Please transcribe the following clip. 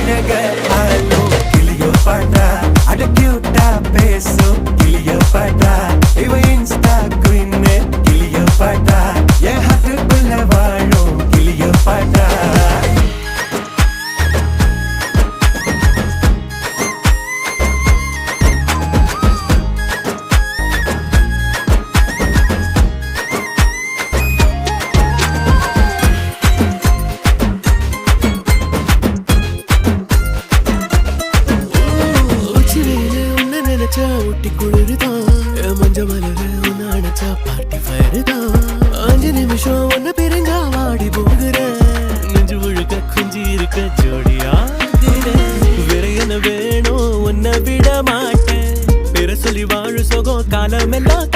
அழக ஆலோ கிளியோ பாட்டா அட கியூட்டா பேசும் கிளியோ பாட்டா இவ இன்ஸ்டா குயின் கிளியோ பாட்டா என் ஹார்ட்டுக்குள்ள வாழும் கிளியோ பாட்டா ஊட்டி குளிர்தான் மஞ்ச மலர உன்ன அணைச்சா பார்ட்டி ஃபயர் தான் 5 நிமிஷம் ஒன்ன பிரிஞ்சா வாடி போகிறேன் நெஞ்சு முழுக்க குஞ்சி இருக்க ஜோடியாகிறேன் வேற என்ன வேணும் உன்னை விட மாட்டேன் பேர சொல்லி வாழு சோகம் காலம் எல்லாம்